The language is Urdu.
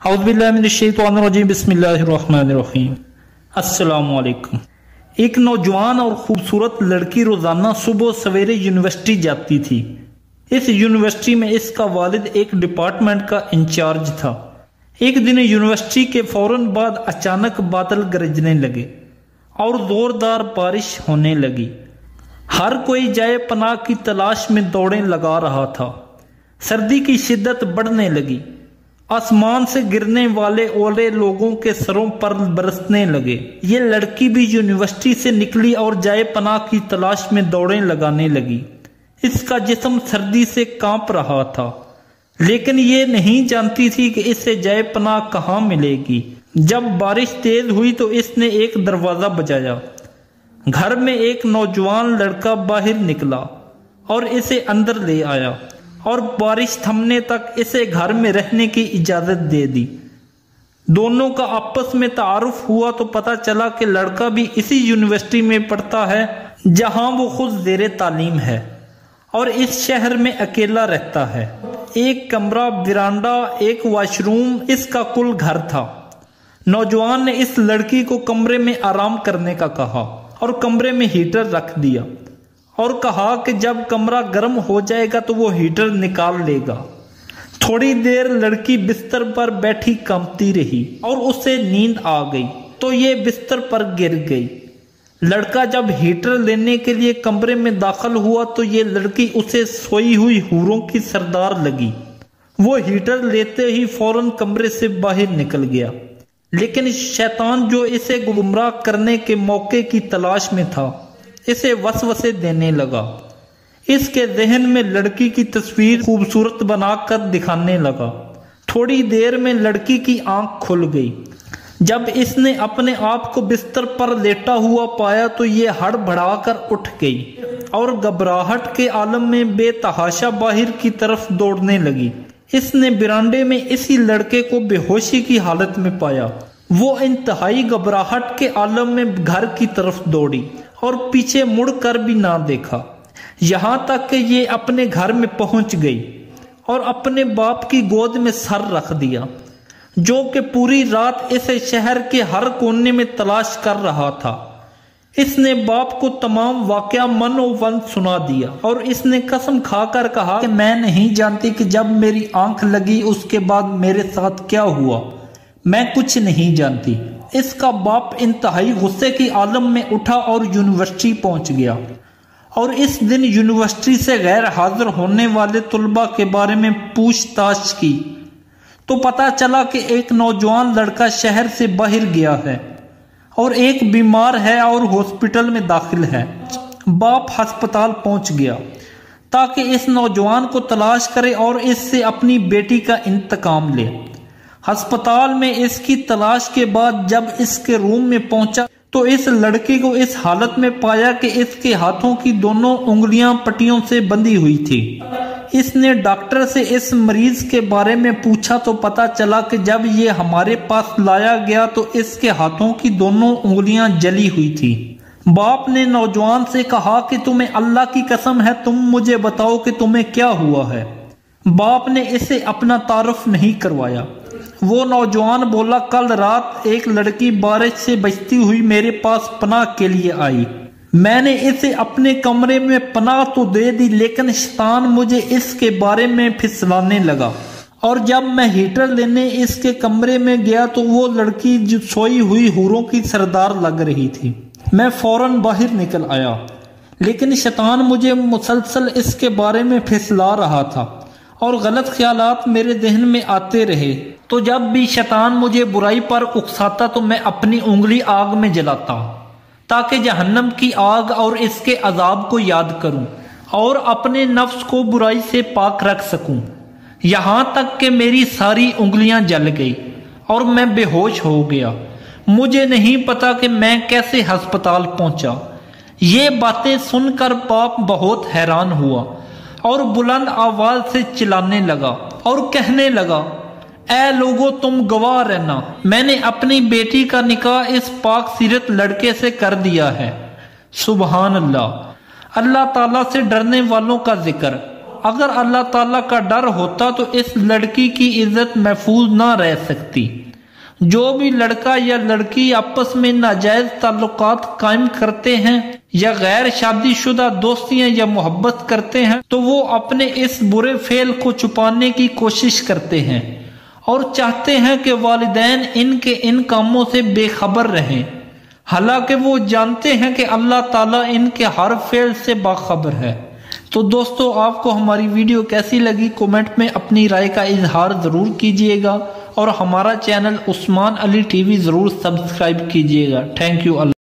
اعوذ باللہ من الشیطان الرجیم بسم اللہ الرحمن الرحیم۔ السلام علیکم۔ ایک نوجوان اور خوبصورت لڑکی روزانہ صبح سویرے یونیورسٹی جاتی تھی۔ اس یونیورسٹی میں اس کا والد ایک ڈپارٹمنٹ کا انچارج تھا۔ ایک دن یونیورسٹی کے فوراً بعد اچانک بادل گرجنے لگے اور زوردار بارش ہونے لگی۔ ہر کوئی جائے پناہ کی تلاش میں دوڑیں لگا رہا تھا۔ سردی کی شدت بڑھنے لگی۔ آسمان سے گرنے والے اولے لوگوں کے سروں پر برسنے لگے۔ یہ لڑکی بھی یونیورسٹی سے نکلی اور جائے پناہ کی تلاش میں دوڑیں لگانے لگی۔ اس کا جسم سردی سے کانپ رہا تھا، لیکن یہ نہیں جانتی تھی کہ اسے جائے پناہ کہاں ملے گی۔ جب بارش تیز ہوئی تو اس نے ایک دروازہ بجایا۔ گھر میں ایک نوجوان لڑکا باہر نکلا اور اسے اندر لے آیا اور بارش تھمنے تک اسے گھر میں رہنے کی اجازت دے دی۔ دونوں کا آپس میں تعارف ہوا تو پتہ چلا کہ لڑکا بھی اسی یونیورسٹی میں پڑھتا ہے جہاں وہ خود زیر تعلیم ہے اور اس شہر میں اکیلا رہتا ہے۔ ایک کمرہ، برانڈا، ایک واش روم اس کا کل گھر تھا۔ نوجوان نے اس لڑکی کو کمرے میں آرام کرنے کا کہا اور کمرے میں ہیٹر رکھ دیا اور کہا کہ جب کمرہ گرم ہو جائے گا تو وہ ہیٹر نکال لے گا۔ تھوڑی دیر لڑکی بستر پر بیٹھی کانپتی رہی اور اسے نیند آ گئی تو یہ بستر پر گر گئی۔ لڑکا جب ہیٹر لینے کے لیے کمرے میں داخل ہوا تو یہ لڑکی اسے سوئی ہوئی حوروں کی سردار لگی۔ وہ ہیٹر لیتے ہی فوراً کمرے سے باہر نکل گیا، لیکن شیطان جو اسے گمراہ کرنے کے موقع کی تلاش میں تھا اسے وسوسے دینے لگا۔ اس کے ذہن میں لڑکی کی تصویر خوبصورت بنا کر دکھانے لگا۔ تھوڑی دیر میں لڑکی کی آنکھ کھل گئی۔ جب اس نے اپنے آپ کو بستر پر لیٹا ہوا پایا تو یہ ہڑبڑا کر اٹھ گئی اور گھبراہٹ کے عالم میں بے تحاشا باہر کی طرف دوڑنے لگی۔ اس نے برانڈے میں اسی لڑکے کو بے ہوشی کی حالت میں پایا۔ وہ انتہائی گھبراہٹ کے عالم میں گھر کی طرف دوڑی اور پیچھے مڑ کر بھی نہ دیکھا، یہاں تک کہ یہ اپنے گھر میں پہنچ گئی اور اپنے باپ کی گود میں سر رکھ دیا، جو کہ پوری رات اسے شہر کے ہر کونے میں تلاش کر رہا تھا۔ اس نے باپ کو تمام واقعہ من و ون سنا دیا اور اس نے قسم کھا کر کہا کہ میں نہیں جانتی کہ جب میری آنکھ لگی اس کے بعد میرے ساتھ کیا ہوا، میں کچھ نہیں جانتی۔ اس کا باپ انتہائی غصے کی عالم میں اٹھا اور یونیورسٹی پہنچ گیا اور اس دن یونیورسٹی سے غیر حاضر ہونے والے طلباء کے بارے میں پوچھ تاچھ کی تو پتہ چلا کہ ایک نوجوان لڑکا شہر سے باہر گیا ہے اور ایک بیمار ہے اور ہاسپٹل میں داخل ہے۔ باپ ہسپتال پہنچ گیا تاکہ اس نوجوان کو تلاش کرے اور اس سے اپنی بیٹی کا انتقام لے۔ ہسپتال میں اس کی تلاش کے بعد جب اس کے روم میں پہنچا تو اس لڑکی کو اس حالت میں پایا کہ اس کے ہاتھوں کی دونوں انگلیاں پٹیوں سے بندھی ہوئی تھی۔ اس نے ڈاکٹر سے اس مریض کے بارے میں پوچھا تو پتا چلا کہ جب یہ ہمارے پاس لایا گیا تو اس کے ہاتھوں کی دونوں انگلیاں جلی ہوئی تھی۔ باپ نے نوجوان سے کہا کہ تمہیں اللہ کی قسم ہے، تم مجھے بتاؤ کہ تمہیں کیا ہوا ہے۔ باپ نے اسے اپنا تعارف نہیں کروایا۔ وہ نوجوان بولا، کل رات ایک لڑکی بارش سے بچتی ہوئی میرے پاس پناہ کے لیے آئی۔ میں نے اسے اپنے کمرے میں پناہ تو دے دی، لیکن شیطان مجھے اس کے بارے میں پھسلانے لگا اور جب میں ہیٹر لینے اس کے کمرے میں گیا تو وہ لڑکی جو سوئی ہوئی حوروں کی سردار لگ رہی تھی۔ میں فوراً باہر نکل آیا، لیکن شیطان مجھے مسلسل اس کے بارے میں پھسلا رہا تھا اور غلط خیالات میرے ذہن میں آتے رہے۔ تو جب بھی شیطان مجھے برائی پر اکساتا تو میں اپنی انگلی آگ میں جلاتا تاکہ جہنم کی آگ اور اس کے عذاب کو یاد کروں اور اپنے نفس کو برائی سے پاک رکھ سکوں، یہاں تک کہ میری ساری انگلیاں جل گئی اور میں بے ہوش ہو گیا۔ مجھے نہیں پتا کہ میں کیسے ہسپتال پہنچا۔ یہ باتیں سن کر باپ بہت حیران ہوا اور بلند آواز سے چلانے لگا اور کہنے لگا، اے لوگو تم گواہ رہنا، میں نے اپنی بیٹی کا نکاح اس پاک سیرت لڑکے سے کر دیا ہے۔ سبحان اللہ۔ اللہ تعالیٰ سے ڈرنے والوں کا ذکر اگر اللہ تعالیٰ کا ڈر ہوتا تو اس لڑکی کی عزت محفوظ نہ رہ سکتی۔ جو بھی لڑکا یا لڑکی آپس میں ناجائز تعلقات قائم کرتے ہیں یا غیر شادی شدہ دوستیاں یا محبت کرتے ہیں تو وہ اپنے اس برے فعل کو چھپانے کی کوشش کرتے ہیں اور چاہتے ہیں کہ والدین ان کے ان کاموں سے بے خبر رہیں، حالانکہ وہ جانتے ہیں کہ اللہ تعالیٰ ان کے ہر فعل سے باخبر ہے۔ تو دوستو، آپ کو ہماری ویڈیو کیسی لگی کومنٹ میں اپنی رائے کا اظہار ضرور کیجئے گا، اور ہمارا چینل عثمان علی ٹی وی ضرور سبسکرائب کیجئے گا۔ Thank you.